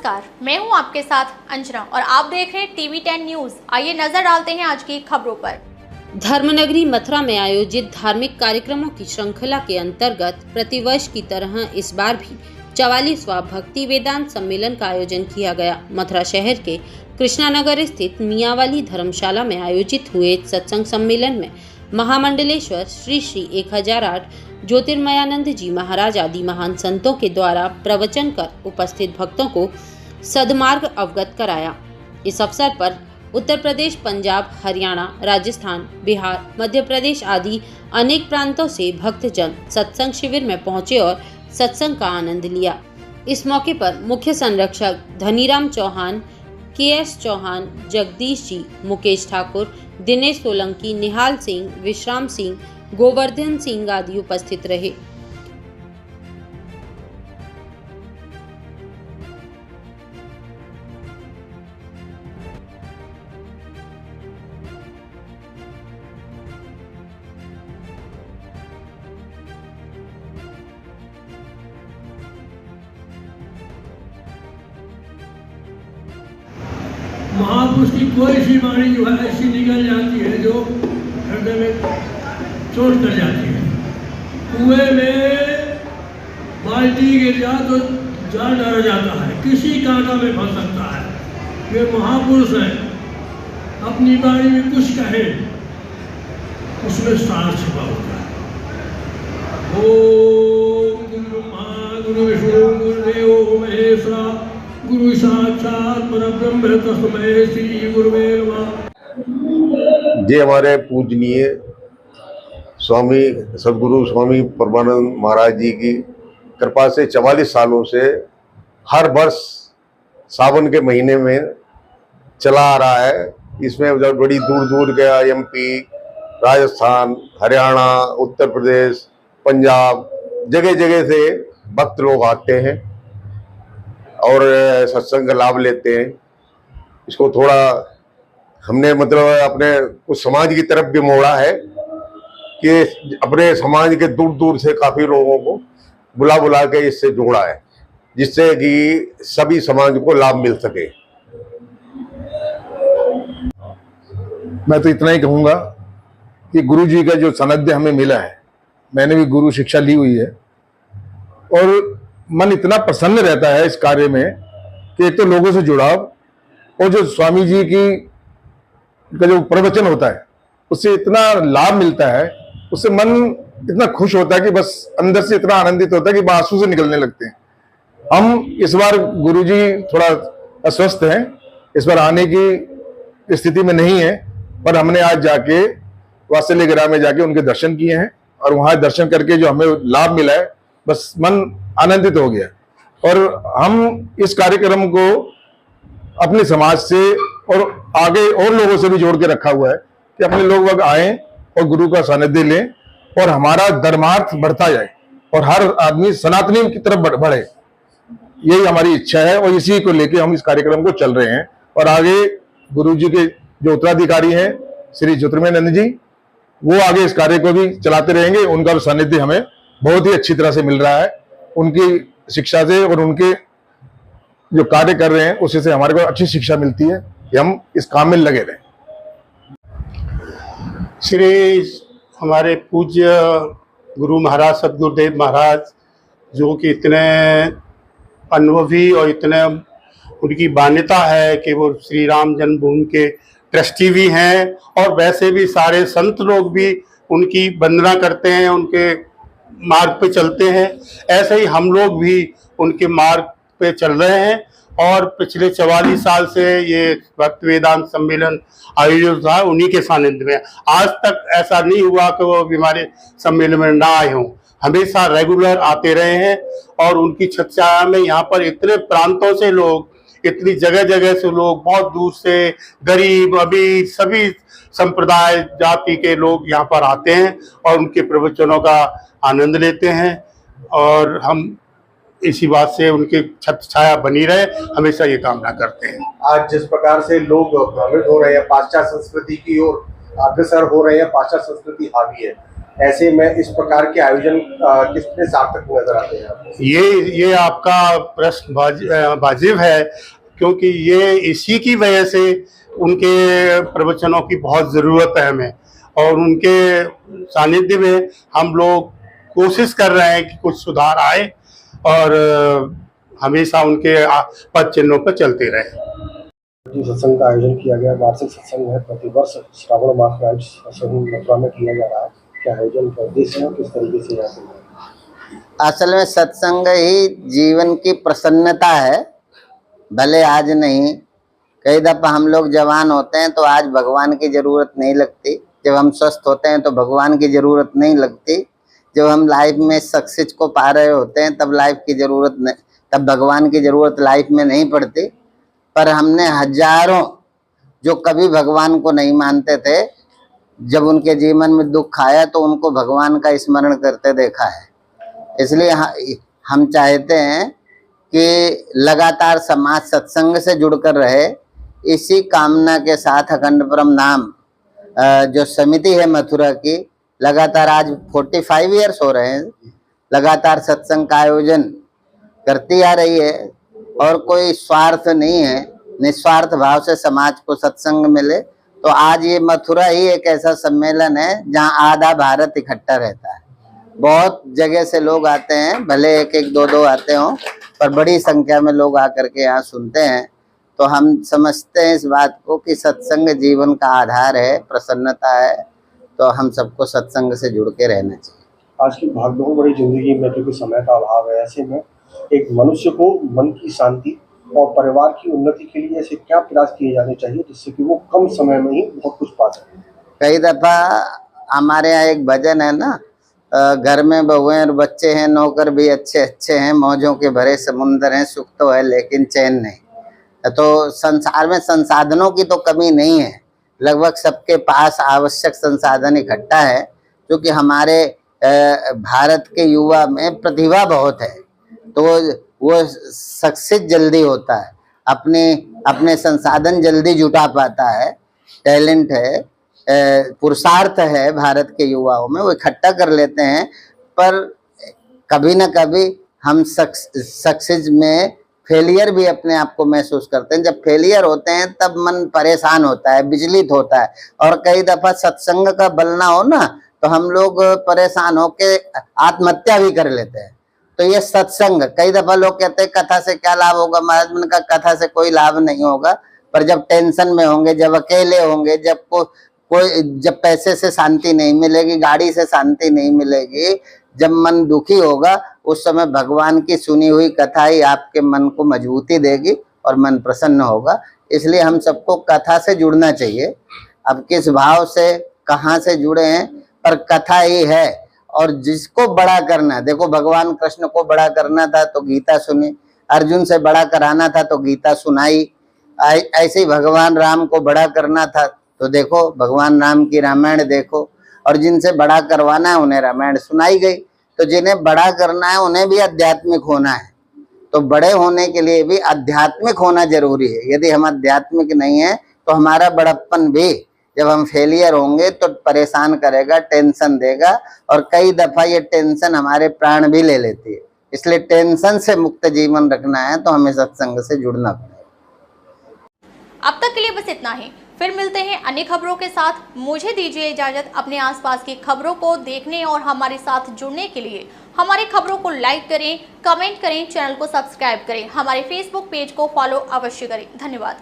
नमस्कार, मैं हूं आपके साथ अंजना और आप देख रहे हैं टीवी 10 न्यूज। आइए नजर डालते हैं आज की खबरों पर। धर्मनगरी मथुरा में आयोजित धार्मिक कार्यक्रमों की श्रृंखला के अंतर्गत प्रतिवर्ष की तरह इस बार भी 44वां भक्ति वेदांत सम्मेलन का आयोजन किया गया। मथुरा शहर के कृष्णानगर स्थित मियावाली धर्मशाला में आयोजित हुए सत्संग सम्मेलन में महामंडलेश्वर श्री 1008 ज्योतिर्मयानंद जी महाराज आदि महान संतों के द्वारा प्रवचन कर उपस्थित भक्तों को सद्मार्ग अवगत कराया। इस अवसर पर उत्तर प्रदेश, पंजाब, हरियाणा, राजस्थान, बिहार, मध्य प्रदेश आदि अनेक प्रांतों से भक्तजन सत्संग शिविर में पहुंचे और सत्संग का आनंद लिया। इस मौके पर मुख्य संरक्षक धनीराम चौहान, के.एस. चौहान, जगदीश जी, मुकेश ठाकुर, दिनेश सोलंकी, निहाल सिंह, विश्राम सिंह, गोवर्धन सिंह आदि उपस्थित रहे। महापुरुष की कोई सी वाणी जो है ऐसी निकल जाती है जो हृदय में चोट कर जाती है। कुएं में बाल्टी गिर जा तो जान डर जाता है, किसी कांटा में फंस सकता है। वे महापुरुष हैं, अपनी वाणी में कुछ कहे उसमें सार छिपा होता है। ओम गुरु ब्रह्मा गुरु विष्णु गुरुदेव महेश्वरा गुरु साक्षात परब्रह्म तस्मै श्री गुरुवे नमः। जे हमारे पूजनीय स्वामी सदगुरु स्वामी परमानंद महाराज जी की कृपा से 44 सालों से हर वर्ष सावन के महीने में चला आ रहा है। इसमें बड़ी दूर दूर के एमपी, राजस्थान, हरियाणा, उत्तर प्रदेश, पंजाब, जगह जगह से भक्त लोग आते हैं और सत्संग का लाभ लेते हैं। इसको थोड़ा हमने मतलब अपने कुछ समाज की तरफ भी मोड़ा है कि अपने समाज के दूर दूर से काफ़ी लोगों को बुला बुला के इससे जोड़ा है, जिससे कि सभी समाज को लाभ मिल सके। मैं तो इतना ही कहूँगा कि गुरु जी का जो सानिध्य हमें मिला है, मैंने भी गुरु शिक्षा ली हुई है और मन इतना प्रसन्न रहता है इस कार्य में कि एक तो लोगों से जुड़ाव और जो स्वामी जी की का जो प्रवचन होता है उससे इतना लाभ मिलता है, उससे मन इतना खुश होता है कि बस अंदर से इतना आनंदित होता है कि आंसू से निकलने लगते हैं। हम इस बार गुरुजी थोड़ा अस्वस्थ हैं, इस बार आने की स्थिति में नहीं है, पर हमने आज जाके वात्सल्य ग्राम में जाके उनके दर्शन किए हैं और वहां दर्शन करके जो हमें लाभ मिला है, बस मन आनंदित हो गया। और हम इस कार्यक्रम को अपने समाज से और आगे और लोगों से भी जोड़ के रखा हुआ है कि अपने लोग वक्त आए और गुरु का सानिध्य लें और हमारा धर्मार्थ बढ़ता जाए और हर आदमी सनातनी की तरफ बढ़े। यही हमारी इच्छा है और इसी को लेके हम इस कार्यक्रम को चल रहे हैं। और आगे गुरु जी के जो उत्तराधिकारी हैं श्री ज्योतिर्मयानंद जी, वो आगे इस कार्य को भी चलाते रहेंगे। उनका सानिध्य हमें बहुत ही अच्छी तरह से मिल रहा है। उनकी शिक्षा से और उनके जो कार्य कर रहे हैं उसी से हमारे को अच्छी शिक्षा मिलती है कि हम इस काम में लगे रहें। श्री हमारे पूज्य गुरु महाराज सदगुरुदेव महाराज, जो कि इतने अनुभवी और इतने उनकी मान्यता है कि वो श्री राम जन्मभूमि के ट्रस्टी भी हैं और वैसे भी सारे संत लोग भी उनकी वंदना करते हैं, उनके मार्ग पे चलते हैं। ऐसे ही हम लोग भी उनके मार्ग पे चल रहे हैं और पिछले 44 साल से ये भक्ति वेदांत सम्मेलन आयोजित था उन्हीं के सानिध्य में। आज तक ऐसा नहीं हुआ कि वो हमारे सम्मेलन में ना आए हों, हमेशा रेगुलर आते रहे हैं। और उनकी छाया में यहाँ पर इतने प्रांतों से लोग, इतनी जगह जगह से लोग, बहुत दूर से गरीब अमीर सभी संप्रदाय जाति के लोग यहाँ पर आते हैं और उनके प्रवचनों का आनंद लेते हैं। और हम इसी बात से उनकी छत छाया बनी रहे, हमेशा ये कामना करते हैं। आज जिस प्रकार से लोग भ्रमित हो रहे हैं, पाश्चात्य संस्कृति की ओर अग्रसर हो रहे हैं, पाश्चात्य संस्कृति हावी है, ऐसे में इस प्रकार के आयोजन कितने सार्थक नजर आते हैं आपको? ये आपका प्रश्न वाजिब है, क्योंकि ये इसी की वजह से उनके प्रवचनों की बहुत ज़रूरत है हमें, और उनके सानिध्य में हम लोग कोशिश कर रहे हैं कि कुछ सुधार आए और हमेशा उनके पद चिन्हों पर चलते रहे। जो सत्संग का आयोजन किया गया, वार्षिक सत्संग है, प्रतिवर्ष श्रावण मास में मथुरा में किया जा रहा है, क्या आयोजन का उद्देश्य है, किस तरीके से यहाँ? असल में सत्संग ही जीवन की प्रसन्नता है। भले आज नहीं, कई दफा हम लोग जवान होते हैं तो आज भगवान की जरूरत नहीं लगती, जब हम स्वस्थ होते हैं तो भगवान की जरूरत नहीं लगती, जब हम लाइफ में सक्सेस को पा रहे होते हैं तब लाइफ की जरूरत नहीं, तब भगवान की जरूरत लाइफ में नहीं पड़ती। पर हमने हजारों जो कभी भगवान को नहीं मानते थे, जब उनके जीवन में दुख आया तो उनको भगवान का स्मरण करते देखा है। इसलिए हम चाहते हैं कि लगातार समाज सत्संग से जुड़कर रहे। इसी कामना के साथ अखंड परम नाम जो समिति है मथुरा की, लगातार आज 45 ईयर्स हो रहे हैं, लगातार सत्संग का आयोजन करती आ रही है और कोई स्वार्थ नहीं है, निस्वार्थ भाव से समाज को सत्संग मिले। तो आज ये मथुरा ही एक ऐसा सम्मेलन है जहां आधा भारत इकट्ठा रहता है। बहुत जगह से लोग आते हैं, भले एक एक दो दो आते हों, पर बड़ी संख्या में लोग आकर के यहाँ सुनते हैं। तो हम समझते हैं इस बात को कि सत्संग जीवन का आधार है, प्रसन्नता है, तो हम सबको सत्संग से जुड़ के रहना चाहिए। आज की भागदौड़ भरी जिंदगी में क्योंकि समय का अभाव है, ऐसे में एक मनुष्य को मन की शांति और परिवार की उन्नति के लिए ऐसे क्या प्रयास किए जाने चाहिए जिससे कि वो कम समय में ही बहुत कुछ पा सके? कई दफा हमारे यहाँ एक भजन है ना, घर में बहुएं और बच्चे हैं, नौकर भी अच्छे अच्छे हैं, मौजों के भरे समुंदर हैं, सुख तो है लेकिन चैन नहीं। तो संसार में संसाधनों की तो कमी नहीं है, लगभग सबके पास आवश्यक संसाधन इकट्ठा है, क्योंकि हमारे भारत के युवा में प्रतिभा बहुत है, तो वो सक्सेस जल्दी होता है, अपने संसाधन जल्दी जुटा पाता है, टैलेंट है, पुरुषार्थ है भारत के युवाओं में, वो इकट्ठा कर लेते हैं। पर कभी ना कभी हम सक्सेस में फेलियर भी अपने आप को महसूस करते हैं। जब फेलियर होते हैं तब मन परेशान होता है, विचलित होता है, और कई दफा सत्संग का बल ना हो ना तो हम लोग परेशान होके आत्महत्या भी कर लेते हैं। तो ये सत्संग, कई दफा लोग कहते हैं कथा से क्या लाभ होगा, महाराज मैंने कहा कथा से कोई लाभ नहीं होगा, पर जब टेंशन में होंगे, जब अकेले होंगे, जब पैसे से शांति नहीं मिलेगी, गाड़ी से शांति नहीं मिलेगी, जब मन दुखी होगा, उस समय भगवान की सुनी हुई कथा ही आपके मन को मजबूती देगी और मन प्रसन्न होगा। इसलिए हम सबको कथा से जुड़ना चाहिए। अब किस भाव से कहाँ से जुड़े हैं, पर कथा ही है। और जिसको बड़ा करना, देखो भगवान कृष्ण को बड़ा करना था तो गीता सुनी, अर्जुन से बड़ा कराना था तो गीता सुनाई, ऐसे ही भगवान राम को बड़ा करना था तो देखो भगवान राम की रामायण देखो, और जिनसे बड़ा करवाना है उन्हें रामायण सुनाई गई। तो जिन्हें बड़ा करना है उन्हें भी आध्यात्मिक होना है, तो बड़े होने के लिए भी आध्यात्मिक होना जरूरी है। यदि हम आध्यात्मिक नहीं है तो हमारा बड़प्पन भी जब हम फेलियर होंगे तो परेशान करेगा, टेंशन देगा, और कई दफा ये टेंशन हमारे प्राण भी ले लेती है। इसलिए टेंशन से मुक्त जीवन रखना है तो हमें सत्संग से जुड़ना पड़ेगा। अब तक के लिए बस इतना ही, फिर मिलते हैं अन्य खबरों के साथ। मुझे दीजिए इजाजत। अपने आसपास की खबरों को देखने और हमारे साथ जुड़ने के लिए हमारी खबरों को लाइक करें, कमेंट करें, चैनल को सब्सक्राइब करें, हमारे फेसबुक पेज को फॉलो अवश्य करें। धन्यवाद।